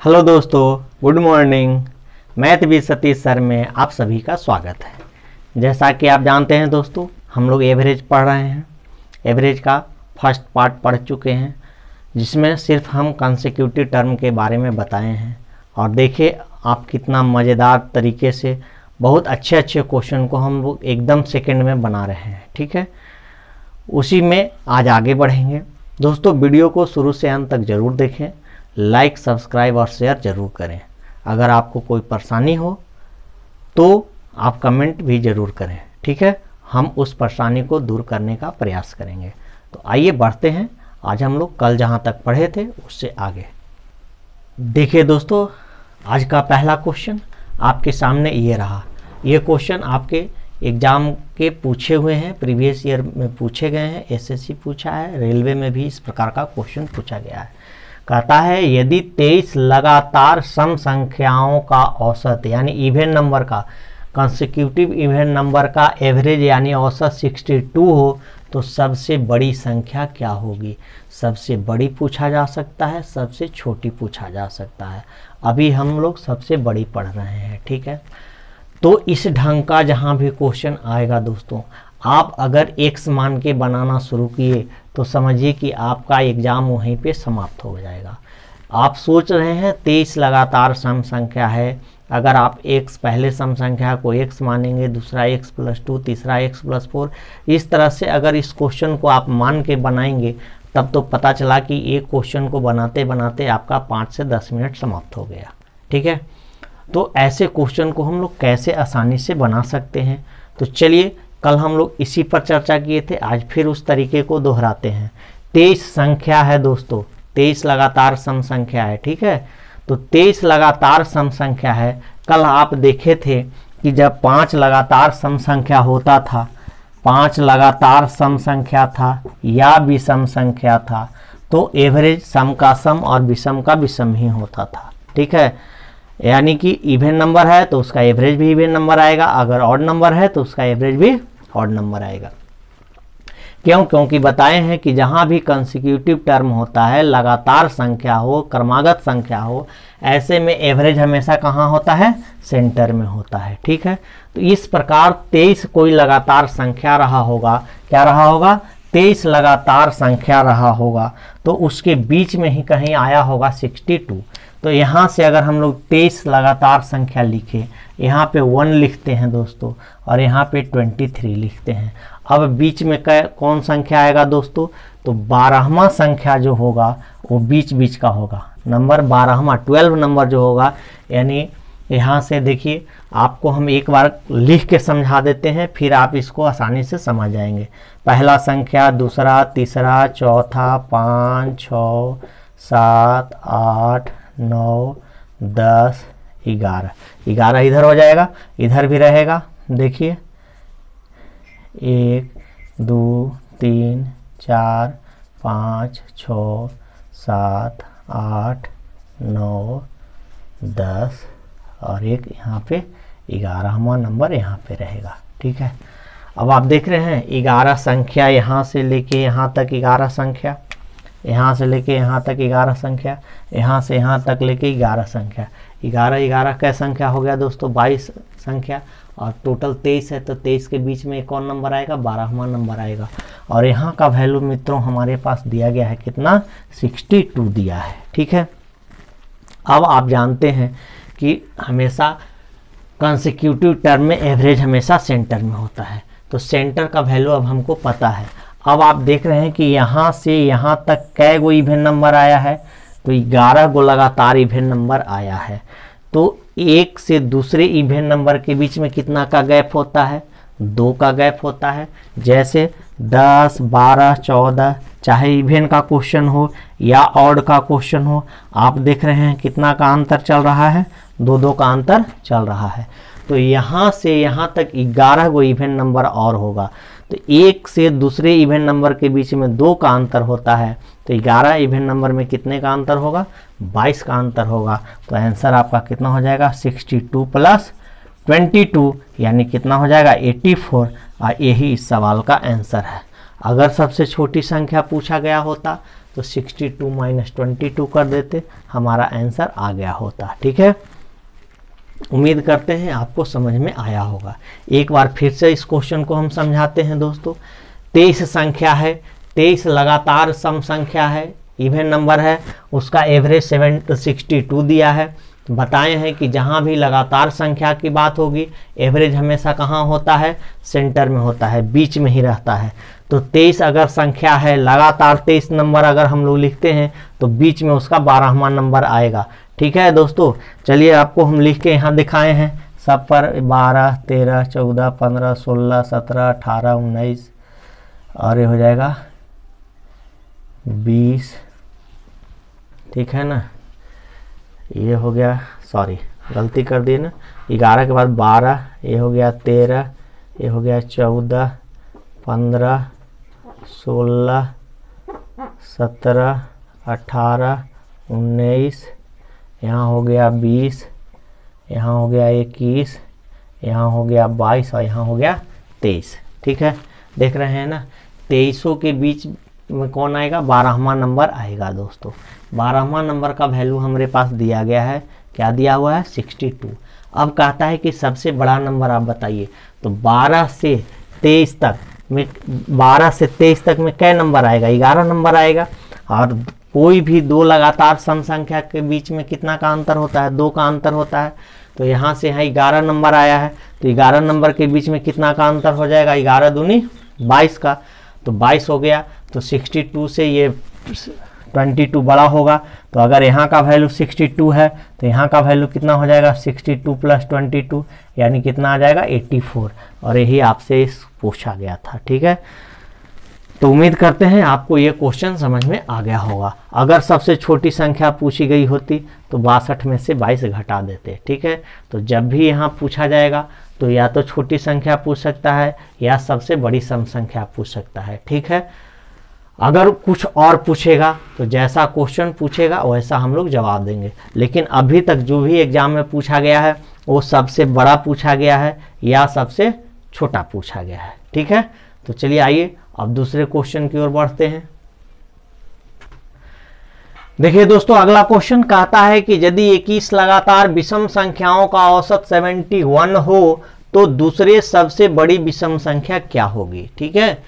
Hello दोस्तों, good morning. Math भी Satish sir में आप सभी का स्वागत है। जैसा कि आप जानते हैं दोस्तों, हम लोग एवरेज पढ़ रहे हैं। एवरेज का फर्स्ट पार्ट पढ़ चुके हैं, जिसमें सिर्फ हम कंसेक्यूटिव टर्म के बारे में बताए हैं। और देखिए आप कितना मज़ेदार तरीके से बहुत अच्छे अच्छे क्वेश्चन को हम लोग एकदम सेकेंड में बना रहे हैं। ठीक है, उसी में आज आगे बढ़ेंगे। दोस्तों वीडियो को शुरू से अंत तक ज़रूर देखें, लाइक सब्सक्राइब और शेयर ज़रूर करें। अगर आपको कोई परेशानी हो तो आप कमेंट भी ज़रूर करें। ठीक है, हम उस परेशानी को दूर करने का प्रयास करेंगे। तो आइए बढ़ते हैं। आज हम लोग कल जहाँ तक पढ़े थे उससे आगे देखिए दोस्तों, आज का पहला क्वेश्चन आपके सामने ये रहा। ये क्वेश्चन आपके एग्ज़ाम के पूछे हुए हैं, प्रीवियस ईयर में पूछे गए हैं, एसएससी पूछा है, रेलवे में भी इस प्रकार का क्वेश्चन पूछा गया है। कहता है यदि 23 लगातार सम संख्याओं का औसत यानी इवन नंबर का, कंसेक्यूटिव इवन नंबर का एवरेज यानी औसत 62 हो तो सबसे बड़ी संख्या क्या होगी। सबसे बड़ी पूछा जा सकता है, सबसे छोटी पूछा जा सकता है। अभी हम लोग सबसे बड़ी पढ़ रहे हैं। ठीक है, तो इस ढंग का जहाँ भी क्वेश्चन आएगा दोस्तों, आप अगर एक्स मान के बनाना शुरू किए तो समझिए कि आपका एग्ज़ाम वहीं पे समाप्त हो जाएगा। आप सोच रहे हैं 23 लगातार सम संख्या है, अगर आप एक्स पहले सम संख्या को एक्स मानेंगे, दूसरा एक्स प्लस 2, तीसरा एक्स प्लस 4, इस तरह से अगर इस क्वेश्चन को आप मान के बनाएंगे तब तो पता चला कि एक क्वेश्चन को बनाते बनाते आपका 5 से 10 मिनट समाप्त हो गया। ठीक है, तो ऐसे क्वेश्चन को हम लोग कैसे आसानी से बना सकते हैं, तो चलिए कल हम लोग इसी पर चर्चा किए थे, आज फिर उस तरीके को दोहराते हैं। 23 संख्या है दोस्तों, 23 लगातार सम संख्या है। ठीक है, तो 23 लगातार सम संख्या है। कल आप देखे थे कि जब 5 लगातार सम संख्या होता था, 5 लगातार सम संख्या था या विषम संख्या था, तो एवरेज सम का सम और विषम का विषम ही होता था। ठीक है, यानी कि इवन नंबर है तो उसका एवरेज भी इवन नंबर आएगा, अगर ऑड नंबर है तो उसका एवरेज भी ऑड नंबर आएगा। क्यों? क्योंकि बताए हैं कि जहाँ भी कंसेक्यूटिव टर्म होता है, लगातार संख्या हो, क्रमागत संख्या हो, ऐसे में एवरेज हमेशा कहाँ होता है? सेंटर में होता है। ठीक है, तो इस प्रकार 23 कोई लगातार संख्या रहा होगा। क्या रहा होगा? 23 लगातार संख्या रहा होगा, तो उसके बीच में ही कहीं आया होगा 62। तो यहाँ से अगर हम लोग 23 लगातार संख्या लिखे, यहाँ पे 1 लिखते हैं दोस्तों और यहाँ पे 23 लिखते हैं। अब बीच में कौन संख्या आएगा दोस्तों? तो 12वां संख्या जो होगा वो बीच बीच का होगा। नंबर 12वां 12 नंबर जो होगा, यानी यहाँ से देखिए आपको हम एक बार लिख के समझा देते हैं, फिर आप इसको आसानी से समझ जाएंगे। पहला संख्या, दूसरा, तीसरा, चौथा, 5, 6, 7, 8, 9, 10, 11। 11 इधर हो जाएगा, इधर भी रहेगा। देखिए 1, 2, 3, 4, 5, 6, 7, 8, 9, 10 और एक यहाँ पे 11वां नंबर यहाँ पे रहेगा। ठीक है, अब आप देख रहे हैं 11 संख्या, यहाँ से लेके यहाँ तक 11 संख्या, यहाँ से लेके यहाँ तक 11 संख्या, यहाँ से यहाँ तक लेके 11 संख्या। 11 क्या संख्या हो गया दोस्तों? 22 संख्या। और टोटल 23 है, तो 23 के बीच में कौन नंबर आएगा? 12वां नंबर आएगा। और यहाँ का वैल्यू मित्रों हमारे पास दिया गया है कितना? 62 दिया है। ठीक है, अब आप जानते हैं कि हमेशा कंसेक्यूटिव टर्म में एवरेज हमेशा सेंटर में होता है, तो सेंटर का वैल्यू अब हमको पता है। अब आप देख रहे हैं कि यहाँ से यहाँ तक कै गो इवन नंबर आया है? तो 11 गो लगातार इवन नंबर आया है। तो एक से दूसरे इवन नंबर के बीच में कितना का गैप होता है? 2 का गैप होता है। जैसे 10, 12, 14, चाहे इवन का क्वेश्चन हो या ऑड का क्वेश्चन हो, आप देख रहे हैं कितना का अंतर चल रहा है? 2-2 का अंतर चल रहा है। तो यहाँ से यहाँ तक 11 गो इवन नंबर और होगा। तो एक से दूसरे इवन नंबर के बीच में 2 का अंतर होता है, तो 11 इवन नंबर में कितने का अंतर होगा? 22 का अंतर होगा। तो आंसर आपका कितना हो जाएगा? 62 प्लस 22 यानी कितना हो जाएगा? 84। और यही इस सवाल का आंसर है। अगर सबसे छोटी संख्या पूछा गया होता तो 62 माइनस 22 कर देते, हमारा आंसर आ गया होता। ठीक है, उम्मीद करते हैं आपको समझ में आया होगा। एक बार फिर से इस क्वेश्चन को हम समझाते हैं दोस्तों। 23 संख्या है, 23 लगातार सम संख्या है, इवन नंबर है, उसका एवरेज 62 दिया है। बताए हैं कि जहाँ भी लगातार संख्या की बात होगी एवरेज हमेशा कहाँ होता है, सेंटर में होता है, बीच में ही रहता है। तो 23 अगर संख्या है, लगातार 23 नंबर अगर हम लोग लिखते हैं तो बीच में उसका 12वां नंबर आएगा। ठीक है दोस्तों, चलिए आपको हम लिख के यहाँ दिखाए हैं सब पर। 12, 13, 14, 15, 16, 17, 18, 19 और ये हो जाएगा 20। ठीक है ना, ये हो गया, सॉरी गलती कर दी ना, 11 के बाद 12, ये हो गया 13, ये हो गया 14, 15, 16, 17, 18, 19, यहाँ हो गया 20, यहाँ हो गया 21, यहाँ हो गया 22 और यहाँ हो गया 23। ठीक है, देख रहे हैं ना, 23 के बीच में कौन आएगा, 12वां नंबर आएगा दोस्तों। 12वां नंबर का वैल्यू हमारे पास दिया गया है, क्या दिया हुआ है, 62। अब कहता है कि सबसे बड़ा नंबर आप बताइए। तो 12 से 23 तक में, 12 से 23 तक में क्या नंबर आएगा, 11 नंबर आएगा। और कोई भी दो लगातार सम संख्या के बीच में कितना का अंतर होता है, 2 का अंतर होता है। तो यहाँ से यहाँ 11 नंबर आया है, तो 11 नंबर के बीच में कितना का अंतर हो जाएगा, 11 दूनी 22 का, तो 22 हो गया। तो 62 से ये 22 बड़ा होगा। तो अगर यहाँ का वैल्यू 62 है तो यहाँ का वैल्यू कितना हो जाएगा, 62 प्लस 22 यानी कितना आ जाएगा, 84। और यही आपसे पूछा गया था। ठीक है, तो उम्मीद करते हैं आपको ये क्वेश्चन समझ में आ गया होगा। अगर सबसे छोटी संख्या पूछी गई होती तो 62 में से 22 घटा देते। ठीक है, तो जब भी यहाँ पूछा जाएगा तो या तो छोटी संख्या पूछ सकता है या सबसे बड़ी सम संख्या पूछ सकता है। ठीक है, अगर कुछ और पूछेगा तो जैसा क्वेश्चन पूछेगा वैसा हम लोग जवाब देंगे। लेकिन अभी तक जो भी एग्जाम में पूछा गया है वो सबसे बड़ा पूछा गया है या सबसे छोटा पूछा गया है। ठीक है, तो चलिए आइए अब दूसरे क्वेश्चन की ओर बढ़ते हैं। देखिए दोस्तों, अगला क्वेश्चन कहता है कि यदि 21 लगातार विषम संख्याओं का औसत 71 हो तो दूसरे सबसे बड़ी विषम संख्या क्या होगी। ठीक है,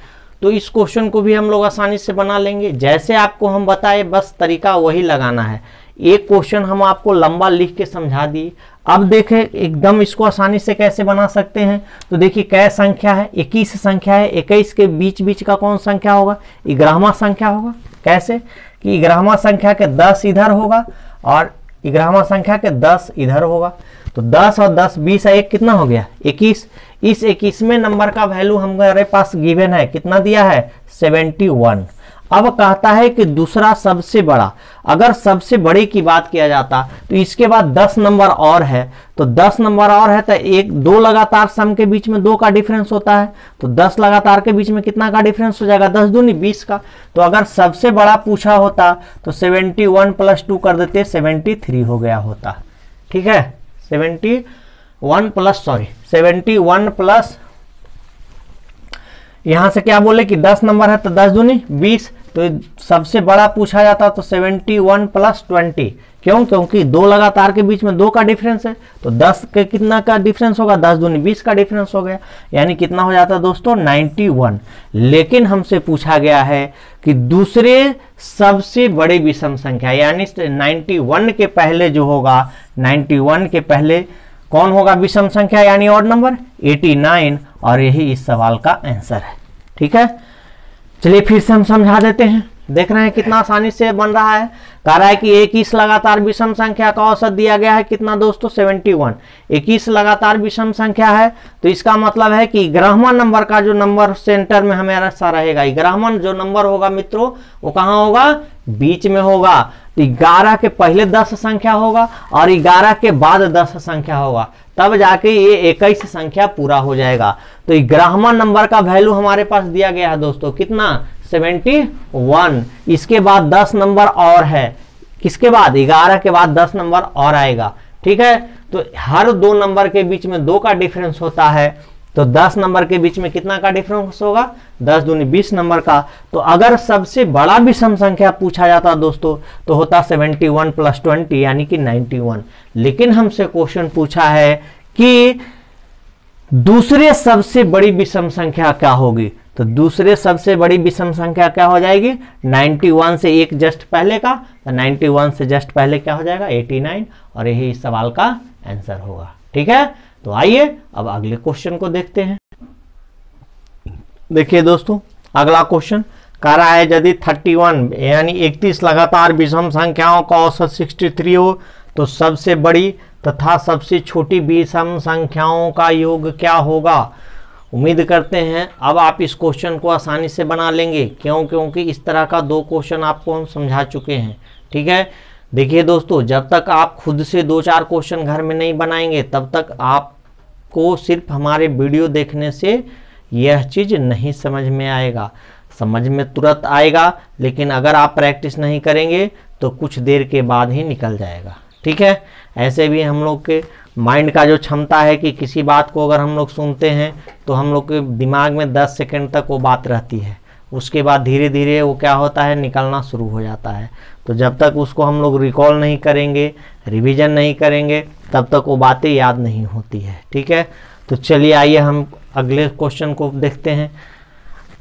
तो इस क्वेश्चन को भी हम लोग आसानी से बना लेंगे। जैसे आपको हम बताए बस तरीका वही लगाना है। एक क्वेश्चन हम आपको लंबा लिख के समझा दिए। अब देखें एकदम इसको आसानी से कैसे बना सकते हैं। तो देखिए क्या संख्या है, 21 संख्या है, 21 के बीच बीच का कौन संख्या होगा, 11वां संख्या होगा। कैसे कि 11वां संख्या के 10 इधर होगा और 11वां संख्या के 10 इधर होगा। तो 10 और 10 20 है, एक कितना हो गया, 21। इस 21वें नंबर का वैल्यू हमारे पास गिवन है, कितना दिया है, 71। अब कहता है कि दूसरा सबसे बड़ा, अगर सबसे बड़े की बात किया जाता तो इसके बाद 10 नंबर और है। तो 10 नंबर और है तो एक दो लगातार सम के बीच में 2 का डिफरेंस होता है। तो 10 लगातार के बीच में कितना का डिफरेंस हो जाएगा, 10 दूनी 20 का। तो अगर सबसे बड़ा पूछा होता तो 71 प्लस 2 कर देते, 73 हो गया होता। ठीक है, 71 प्लस यहां से क्या बोले कि 10 नंबर है तो 10 दूनी 20। तो सबसे बड़ा पूछा जाता तो 71 प्लस 20। क्यों, क्योंकि 2 लगातार के बीच में 2 का डिफरेंस है। तो 10 के कितना का डिफरेंस होगा, 10 दूनी 20 का डिफरेंस हो गया, यानी कितना हो जाता दोस्तों, 91। लेकिन हमसे पूछा गया है कि दूसरे सबसे बड़े विषम संख्या, यानी 91 के पहले जो होगा, 91 के पहले कौन होगा विषम संख्या यानी ऑड नंबर, 89। और यही इस सवाल का आंसर है। ठीक है, चलिए फिर से हम समझा देते हैं। देख रहे हैं कितना आसानी से बन रहा है। कह रहा है कि 21 लगातार विषम संख्या का औसत दिया गया है कितना दोस्तों, 71। 21 लगातार विषम संख्या है तो इसका मतलब है कि 11वां नंबर का जो नंबर सेंटर में हमारा सा रहेगा, 11वां जो नंबर होगा मित्रों वो कहाँ होगा, बीच में होगा। तो 11 के पहले 10 संख्या होगा और 11 के बाद 10 संख्या होगा, तब जाके ये 21 संख्या पूरा हो जाएगा। तो 11वां नंबर का वैल्यू हमारे पास दिया गया है दोस्तों, कितना, 71। इसके बाद 10 नंबर और है, किसके बाद, 11 के बाद 10 नंबर और आएगा। ठीक है, तो हर 2 नंबर के बीच में 2 का डिफरेंस होता है। तो 10 नंबर के बीच में कितना का डिफरेंस होगा, 10 दूनी 20 नंबर का। तो अगर सबसे बड़ा विषम संख्या पूछा जाता दोस्तों तो होता 71 + 20 यानी कि 91। लेकिन हमसे क्वेश्चन पूछा है कि दूसरे सबसे बड़ी विषम संख्या क्या होगी, तो दूसरे सबसे बड़ी विषम संख्या क्या हो जाएगी, 91 से एक जस्ट पहले का, तो 91 से जस्ट पहले क्या हो जाएगा 89, और यही इस सवाल का आंसर होगा। ठीक है, तो आइए अब अगले क्वेश्चन को देखते हैं। देखिए दोस्तों, अगला क्वेश्चन कह रहा है यदि 31 यानी 31 लगातार विषम संख्याओं का औसत 63 हो तो सबसे बड़ी तथा सबसे छोटी विषम संख्याओं का योग क्या होगा। उम्मीद करते हैं अब आप इस क्वेश्चन को आसानी से बना लेंगे, क्योंकि इस तरह का 2 क्वेश्चन आपको हम समझा चुके हैं। ठीक है, देखिए दोस्तों, जब तक आप खुद से 2-4 क्वेश्चन घर में नहीं बनाएंगे तब तक आपको सिर्फ हमारे वीडियो देखने से यह चीज़ नहीं समझ में आएगा। समझ में तुरंत आएगा, लेकिन अगर आप प्रैक्टिस नहीं करेंगे तो कुछ देर के बाद ही निकल जाएगा। ठीक है, ऐसे भी हम लोग के माइंड का जो क्षमता है कि किसी बात को अगर हम लोग सुनते हैं तो हम लोग के दिमाग में 10 सेकंड तक वो बात रहती है, उसके बाद धीरे धीरे वो क्या होता है, निकलना शुरू हो जाता है। तो जब तक उसको हम लोग रिकॉल नहीं करेंगे, रिवीजन नहीं करेंगे, तब तक वो बातें याद नहीं होती है। ठीक है, तो चलिए आइए हम अगले क्वेश्चन को देखते हैं।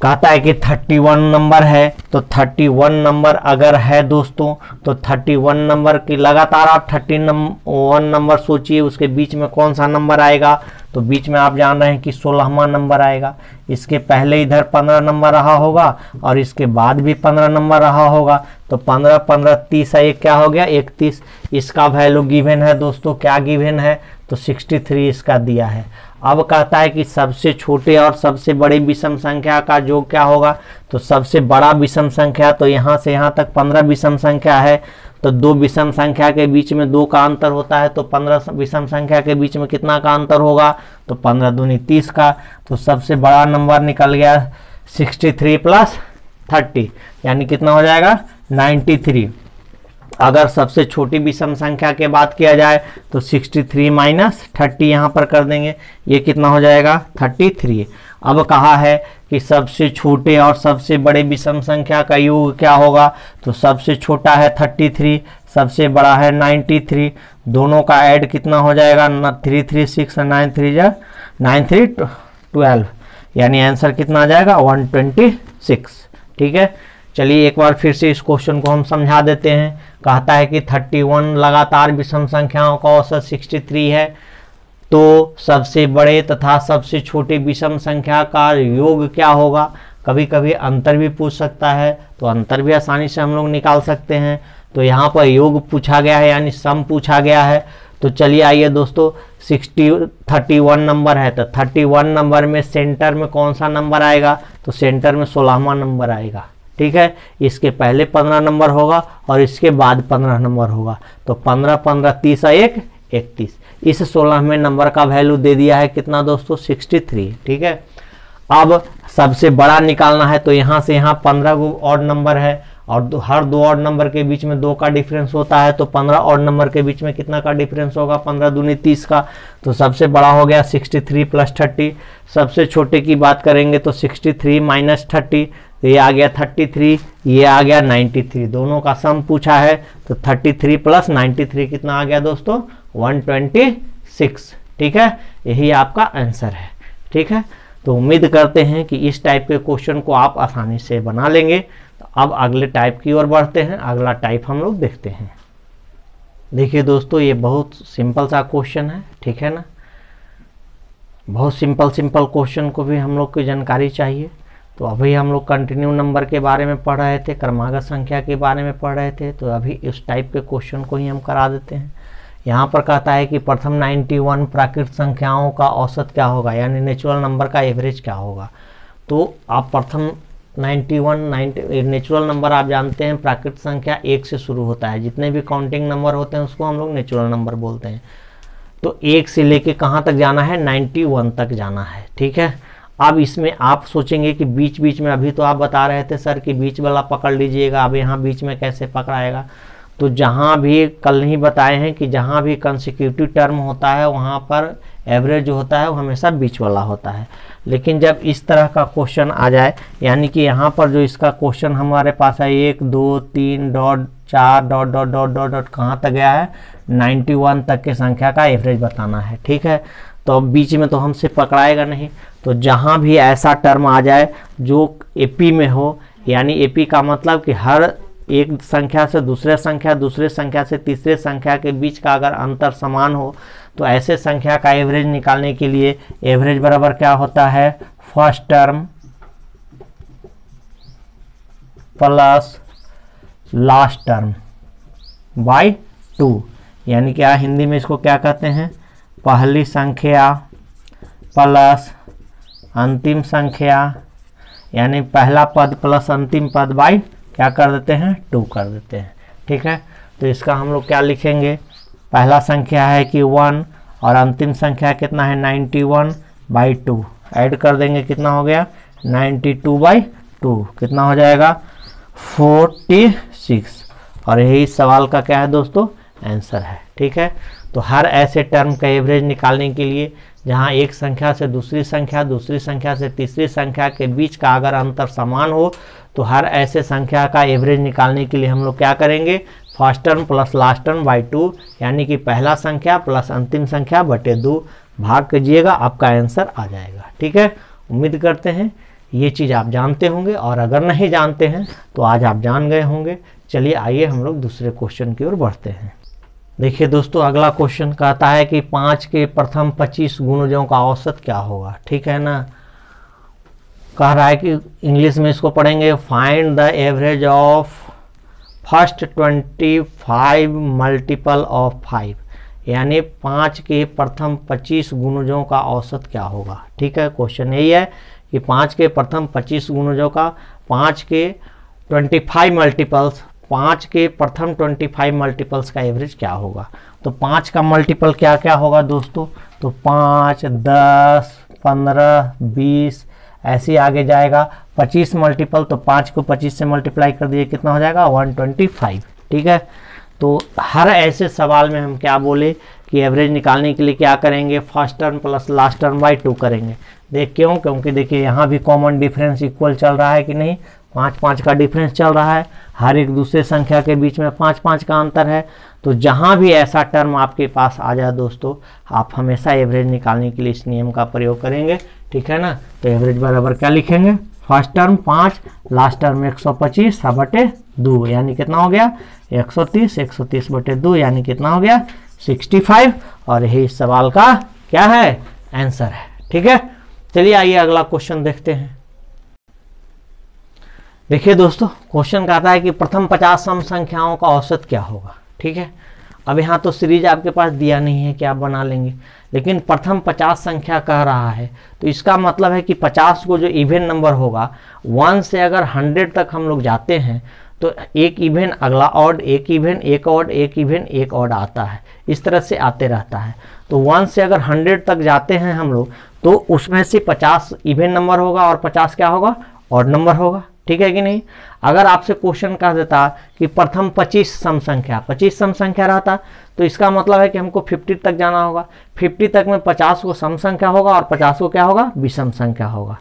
कहता है कि 31 नंबर है, तो 31 नंबर अगर है दोस्तों तो 31 नंबर की लगातार आप 31 नंबर सोचिए, उसके बीच में कौन सा नंबर आएगा, तो बीच में आप जान रहे हैं कि 16वां नंबर आएगा। इसके पहले इधर 15 नंबर रहा होगा और इसके बाद भी 15 नंबर रहा होगा, तो 15 15 30 है, क्या हो गया 31। इसका वैल्यू गिवन है दोस्तों, क्या गिवन है, तो 63 इसका दिया है। अब कहता है कि सबसे छोटे और सबसे बड़े विषम संख्या का योग क्या होगा, तो सबसे बड़ा विषम संख्या तो यहाँ से यहाँ तक 15 विषम संख्या है, तो 2 विषम संख्या के बीच में 2 का अंतर होता है, तो 15 विषम संख्या के बीच में कितना का अंतर होगा, तो 15 दूनी 30 का। तो सबसे बड़ा नंबर निकल गया 63 + 30 यानी कितना हो जाएगा 93। अगर सबसे छोटी विषम संख्या के बात किया जाए तो 63 - 30 यहाँ पर कर देंगे, ये कितना हो जाएगा 33। अब कहा है कि सबसे छोटे और सबसे बड़े विषम संख्या का योग क्या होगा, तो सबसे छोटा है 33, सबसे बड़ा है 93, दोनों का ऐड कितना हो जाएगा 3 3 6 9 3 9 3 12 यानी आंसर कितना आ जाएगा 126। ठीक है, चलिए एक बार फिर से इस क्वेश्चन को हम समझा देते हैं। कहता है कि 31 लगातार विषम संख्याओं का औसत 63 है, तो सबसे बड़े तथा सबसे छोटे विषम संख्या का योग क्या होगा। कभी कभी अंतर भी पूछ सकता है, तो अंतर भी आसानी से हम लोग निकाल सकते हैं। तो यहाँ पर योग पूछा गया है यानी सम पूछा गया है। तो चलिए आइए दोस्तों, 31 नंबर है, तो 31 नंबर में सेंटर में कौन सा नंबर आएगा, तो सेंटर में 16वां नंबर आएगा। ठीक है, इसके पहले 15 नंबर होगा और इसके बाद 15 नंबर होगा, तो 15 15 30 1 31। इस 16वें नंबर का वैल्यू दे दिया है कितना दोस्तों 63। ठीक है, अब सबसे बड़ा निकालना है, तो यहाँ से यहाँ 15 ऑड नंबर है और हर 2 ऑड नंबर के बीच में 2 का डिफरेंस होता है, तो 15 ऑड नंबर के बीच में कितना का डिफरेंस होगा 15 दूनी 30 का। तो सबसे बड़ा हो गया 63 + 30। सबसे छोटे की बात करेंगे तो 63 - 30, तो ये आ गया 33, ये आ गया 93। दोनों का सम पूछा है, तो 33 + 93 कितना आ गया दोस्तों 126। ठीक है, यही आपका आंसर है। ठीक है, तो उम्मीद करते हैं कि इस टाइप के क्वेश्चन को आप आसानी से बना लेंगे। तो अब अगले टाइप की ओर बढ़ते हैं। अगला टाइप हम लोग देखते हैं। देखिए दोस्तों, ये बहुत सिंपल सा क्वेश्चन है। ठीक है ना, बहुत सिंपल क्वेश्चन को भी हम लोग को जानकारी चाहिए। तो अभी हम लोग कंटिन्यू नंबर के बारे में पढ़ रहे थे, क्रमागत संख्या के बारे में पढ़ रहे थे, तो अभी इस टाइप के क्वेश्चन को ही हम करा देते हैं। यहाँ पर कहता है कि प्रथम 91 प्राकृत संख्याओं का औसत क्या होगा, यानी नेचुरल नंबर का एवरेज क्या होगा। तो आप प्रथम 91 नेचुरल नंबर आप जानते हैं, प्राकृत संख्या 1 से शुरू होता है। जितने भी काउंटिंग नंबर होते हैं उसको हम लोग नेचुरल नंबर बोलते हैं। तो 1 से लेके कहाँ तक जाना है 91 तक जाना है। ठीक है, अब इसमें आप सोचेंगे कि बीच बीच में, अभी तो आप बता रहे थे सर कि बीच वाला पकड़ लीजिएगा, अब यहाँ बीच में कैसे पकड़ाएगा। तो जहाँ भी कल नहीं बताए हैं कि जहाँ भी कंसेक्यूटिव टर्म होता है वहाँ पर एवरेज जो होता है वो हमेशा बीच वाला होता है। लेकिन जब इस तरह का क्वेश्चन आ जाए, यानी कि यहाँ पर जो इसका क्वेश्चन हमारे पास है 1 2 3 dot 4 dot dot dot dot dot कहाँ तक गया है, 91 तक के संख्या का एवरेज बताना है, ठीक है। तो अब बीच में तो हमसे पकड़ाएगा नहीं, तो जहाँ भी ऐसा टर्म आ जाए जो एपी में हो, यानी एपी का मतलब कि हर एक संख्या से दूसरे संख्या से तीसरे संख्या के बीच का अगर अंतर समान हो, तो ऐसे संख्या का एवरेज निकालने के लिए एवरेज बराबर क्या होता है, first term plus last term by 2, यानी क्या हिंदी में इसको क्या कहते हैं, पहली संख्या प्लस अंतिम संख्या, यानी पहला पद प्लस अंतिम पद बाय क्या कर देते हैं, 2 कर देते हैं, ठीक है। तो इसका हम लोग क्या लिखेंगे, पहला संख्या है कि 1 और अंतिम संख्या कितना है 91/2, ऐड कर देंगे कितना हो गया 92/2, कितना हो जाएगा 46, और यही सवाल का क्या है दोस्तों, आंसर है, ठीक है। तो हर ऐसे टर्म का एवरेज निकालने के लिए जहाँ एक संख्या से दूसरी संख्या से तीसरी संख्या के बीच का अगर अंतर समान हो, तो हर ऐसे संख्या का एवरेज निकालने के लिए हम लोग क्या करेंगे, first term plus last term by 2, यानी कि पहला संख्या प्लस अंतिम संख्या बटे 2 भाग कीजिएगा, आपका आंसर आ जाएगा, ठीक है। उम्मीद करते हैं ये चीज़ आप जानते होंगे, और अगर नहीं जानते हैं तो आज आप जान गए होंगे। चलिए आइए हम लोग दूसरे क्वेश्चन की ओर बढ़ते हैं। देखिए दोस्तों, अगला क्वेश्चन कहता है कि 5 के प्रथम 25 गुणजों का औसत क्या होगा, ठीक है ना। कह रहा है कि इंग्लिश में इसको पढ़ेंगे, find the average of first 25 multiple of 5, यानी 5 के प्रथम 25 गुणजों का औसत क्या होगा, ठीक है। क्वेश्चन यही है कि 5 के प्रथम 25 गुणजों का 5 के 25 मल्टीपल्स, 5 के प्रथम 25 मल्टीपल्स का एवरेज क्या होगा। तो 5 का मल्टीपल क्या क्या होगा दोस्तों, तो 5 10 15 20 ऐसे आगे जाएगा। 25 मल्टीपल, तो 5 को 25 से मल्टीप्लाई कर दिए, कितना हो जाएगा 125, ठीक है। तो हर ऐसे सवाल में हम क्या बोले कि एवरेज निकालने के लिए क्या करेंगे, first term plus last term by 2 करेंगे। क्यों, क्योंकि देखिए यहाँ भी कॉमन डिफरेंस इक्वल चल रहा है कि नहीं, 5-5 का डिफरेंस चल रहा है, हर एक दूसरे संख्या के बीच में 5-5 का अंतर है। तो जहाँ भी ऐसा टर्म आपके पास आ जाए दोस्तों, आप हमेशा एवरेज निकालने के लिए इस नियम का प्रयोग करेंगे, ठीक है ना। तो एवरेज बराबर क्या लिखेंगे, फर्स्ट टर्म 5, लास्ट टर्म 125 बटे 2, यानी कितना हो गया 130 बटे 2, यानी कितना हो गया 65, और यही सवाल का क्या है, आंसर है, ठीक है। चलिए आइए अगला क्वेश्चन देखते हैं। देखिए दोस्तों, क्वेश्चन कहता है कि प्रथम 50 सम संख्याओं का औसत क्या होगा, ठीक है। अब यहाँ तो सीरीज आपके पास दिया नहीं है कि आप बना लेंगे, लेकिन प्रथम 50 संख्या कह रहा है, तो इसका मतलब है कि 50 को जो इवन नंबर होगा 1 से अगर 100 तक हम लोग जाते हैं, तो एक इवन अगला ऑड, एक इवन एक ऑड, एक इवन एक ऑड आता है, इस तरह से आते रहता है। तो 1 से अगर 100 तक जाते हैं हम लोग, तो उसमें से 50 इवन नंबर होगा और 50 क्या होगा, ऑड नंबर होगा, ठीक है कि नहीं। अगर आपसे क्वेश्चन कह देता कि प्रथम 25 सम संख्या, 25 सम संख्या रहता, तो इसका मतलब है कि हमको 50 तक जाना होगा। 50 तक में 50 को सम संख्या होगा और 50 को क्या होगा, विषम संख्या होगा।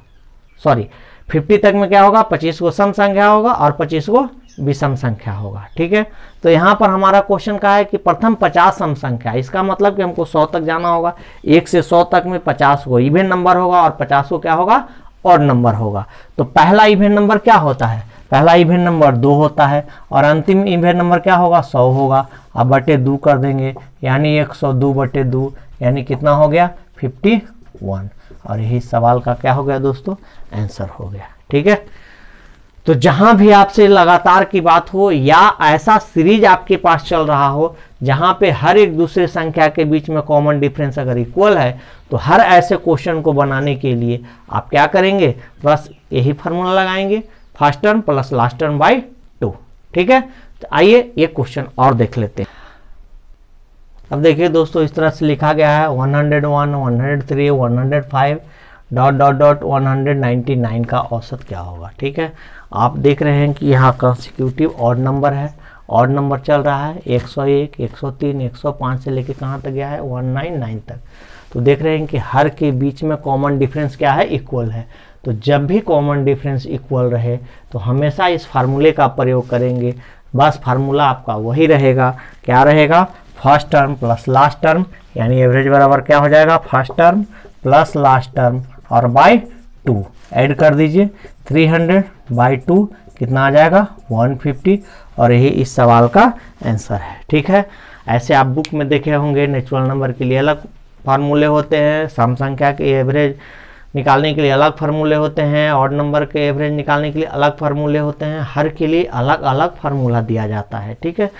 सॉरी, 50 तक में क्या होगा, 25 को सम संख्या होगा और 25 को विषम संख्या होगा, ठीक है। तो यहाँ पर हमारा क्वेश्चन का है कि प्रथम 50 सम संख्या, इसका मतलब कि हमको 100 तक जाना होगा। 1 से 100 तक में 50 को इवन नंबर होगा और 50 को क्या होगा, ऑड नंबर होगा। तो पहला इवन नंबर क्या होता है, पहला इवन नंबर 2 होता है, और अंतिम इवन नंबर क्या होगा, 100 होगा। अब बटे 2 कर देंगे, यानी 102 बटे 2, यानी कितना हो गया 51, और यही सवाल का क्या हो गया दोस्तों, आंसर हो गया, ठीक है। तो जहां भी आपसे लगातार की बात हो या ऐसा सीरीज आपके पास चल रहा हो जहां पे हर एक दूसरे संख्या के बीच में कॉमन डिफरेंस अगर इक्वल है, तो हर ऐसे क्वेश्चन को बनाने के लिए आप क्या करेंगे, बस यही फार्मूला लगाएंगे, first term plus last term by 2, ठीक है। तो आइए एक क्वेश्चन और देख लेते हैं। अब देखिए दोस्तों, इस तरह से लिखा गया है 101, 103, 105 डॉट डॉट डॉट 199 का औसत क्या होगा, ठीक है। आप देख रहे हैं कि यहाँ कंसेक्यूटिव ऑड नंबर है, ऑड नंबर चल रहा है 101, 103, 105 से लेके कहाँ तक गया है 199 तक। तो देख रहे हैं कि हर के बीच में कॉमन डिफरेंस क्या है, इक्वल है। तो जब भी कॉमन डिफरेंस इक्वल रहे तो हमेशा इस फार्मूले का प्रयोग करेंगे। बस फार्मूला आपका वही रहेगा, क्या रहेगा, first term plus last term, यानी एवरेज बराबर क्या हो जाएगा, first term plus last term और बाय 2 ऐड कर दीजिए। 300 बाय 2 कितना आ जाएगा, 150, और यही इस सवाल का आंसर है। ठीक है, ऐसे आप बुक में देखे होंगे नेचुरल नंबर के लिए अलग फार्मूले होते हैं, सम संख्या के एवरेज निकालने के लिए अलग फार्मूले होते हैं, ऑड नंबर के एवरेज निकालने के लिए अलग फार्मूले होते हैं, हर के लिए अलग अलग फार्मूला दिया जाता है। ठीक है,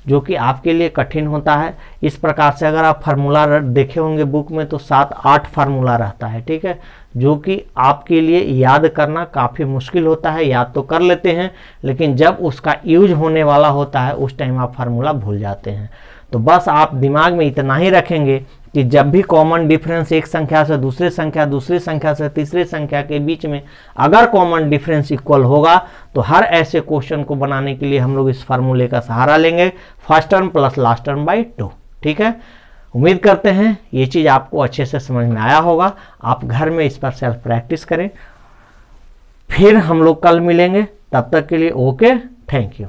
जो कि आपके लिए कठिन होता है। इस प्रकार से अगर आप फार्मूला देखे होंगे बुक में तो 7-8 फार्मूला रहता है। ठीक है, जो कि आपके लिए याद करना काफ़ी मुश्किल होता है। याद तो कर लेते हैं लेकिन जब उसका यूज होने वाला होता है उस टाइम आप फार्मूला भूल जाते हैं। तो बस आप दिमाग में इतना ही रखेंगे कि जब भी कॉमन डिफरेंस एक संख्या से दूसरी संख्या से तीसरी संख्या के बीच में अगर कॉमन डिफरेंस इक्वल होगा तो हर ऐसे क्वेश्चन को बनाने के लिए हम लोग इस फार्मूले का सहारा लेंगे, first term plus last term by 2। ठीक है, उम्मीद करते हैं ये चीज़ आपको अच्छे से समझ में आया होगा। आप घर में इस पर सेल्फ प्रैक्टिस करें। फिर हम लोग कल मिलेंगे, तब तक के लिए ओके, थैंक यू।